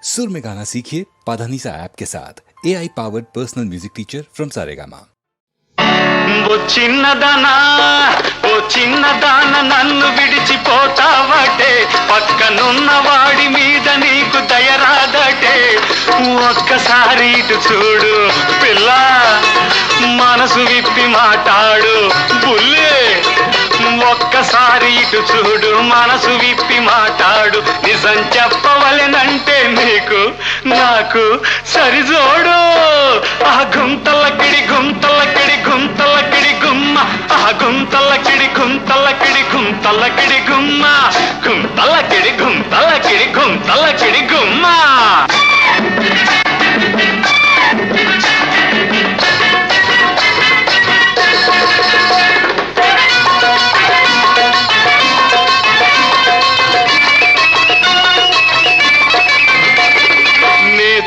सुर में गाना सीखिए पाधानीसा ऐप के साथ AI powered personal music teacher from Saregama. ఓ చిన్నదానా ఓ చిన్నదాన నన్ను విడిచిపోతావటే పక్కనున్న వాడి మీద నీకు దయరాదటే ఒక్కసారి ఇటు చూడు పిల్ల మనసు విప్పి మాట్లాడు బుల్లే ఒక్కసారి ఇటు చూడు మనసు విప్పి మాట్లాడు నిజం చెప్పవలెనంటే నీకు నాకు సరిజోడు ఆ గుంతలకిడి గుంతలకిడి గుంతలకిడి గుమ్మ ఆ గుంతలకిడి గుంతలకిడి గుంతలకిడి గుమ్మ గుంతలకిడి గుంతలకిడి గుంతలకిడి గుమ్మ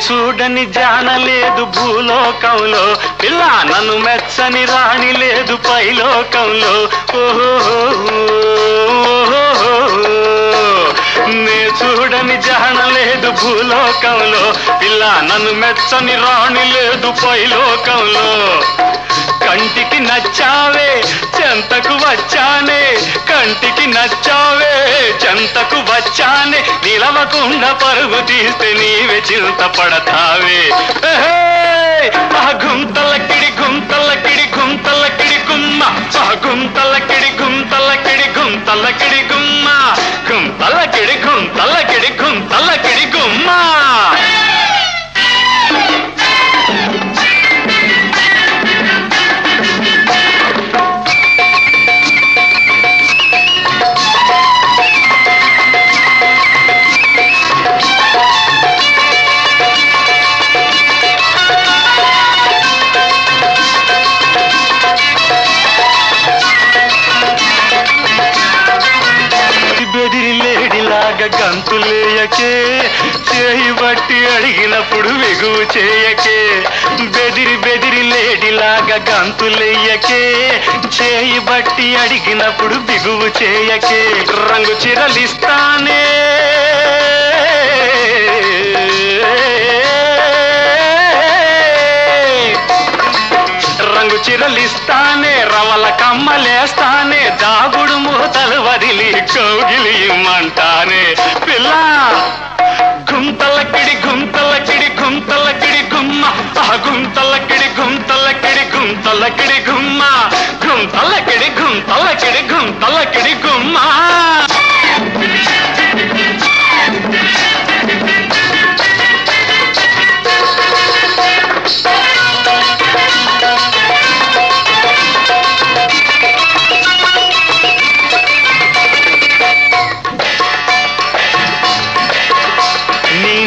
చూడని జానలేదు భూలోకంలో పిల్ల నన్ను మెచ్చని రాణి లేదు పైలోకంలో నే చూడని జానలేదు భూలోకంలో పిల్ల నన్ను మెచ్చని రాణి లేదు పైలోకంలో కంటికి నచ్చావే చెంతకు వచ్చానే కంటికి నచ్చావే చెంతకు వచ్చానే నిలవకుండా పరుగు తీస్తే నీవే చింత పడతావే ఆ గుంతలకిడి గుంతలకిడి గుంతలకిడి గుమ్మ ఆ గుంతలకిడి గుంతలకిడి గుంతలకిడి గుమ్మ గుంతలకిడి గుంతలకిడి గుంతలకిడి గుమ్మ గంతులేయకే చేయి బట్టి అడిగినప్పుడు వెగువు చేయకే బెదిరి బెదిరి లేడిలాగా గంతులేయకే చేయి బట్టి అడిగినప్పుడు బిగువు చేయకే రంగు చిరలిస్తానే రంగు చిరలిస్తానే రవల కమ్మలేస్తానే దాగుడు మూతలు వదిలి కౌగిలి ఇమ్మంటానే పిల్ల గుంతలకిడి గుంతలకిడి గుంతలకిడి గుమ్మ ఆ గుంతలకిడి గుంతలకిడి గుంతలకిడి గుమ్మ గుంతలకిడి గుంతలకిడి గుంతలకిడి గుమ్మ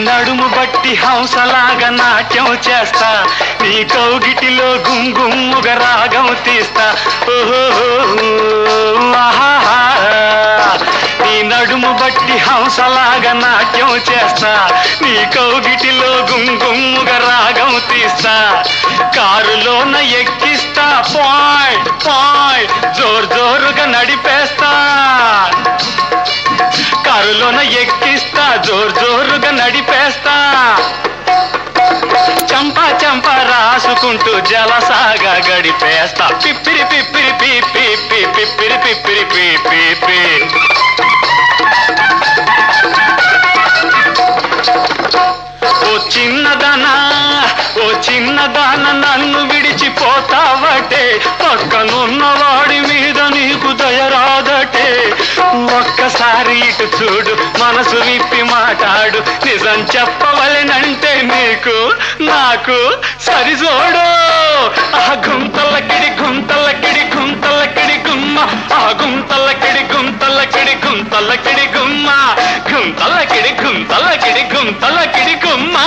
నడుము బట్టి హంసలాగా నాట్యం చేస్తా నీ కౌగిటిలో గుంగుమ్ముగ రాగం తీస్తా నీ నడుము బట్టి హంసలాగా నాట్యం చేస్తా నీ కౌగిటిలో గుంగుమ్ముగ రాగం తీస్తా కారులోన ఎక్కిస్తా పాయ్ పాయ్ జోరు జోరుగా నడిపేస్తా కారులోన ఎక్కిస్తా జోరు జోరుగా నడిపేస్తా చంపా చంపా రాసుకుంటూ జలసాగా గడిపేస్తా పిప్పిరి పిప్పిరి పీపి పిప్పిరి పిప్పిరి పీపి ఓ చిన్నదానా ఓ చిన్నదాన నన్ను విడిచిపోతావటే పక్కనున్న వాడి మీద నీకు దయరాదటే ఒక్కసారి ఇటు చూడు మనసు విప్పి మాట్లాడు నిజం చెప్పవలెనంటే నీకు నాకు సరిజోడు ఆ గుంతలకిడి గుంతలకిడి గుంతలకిడి గుమ్మ ఆ గుంతలకిడి గుంతలకిడి గుంతలకిడి గుమ్మ గుంతలకిడి గుంతలకిడి గుంతలకిడి గుమ్మ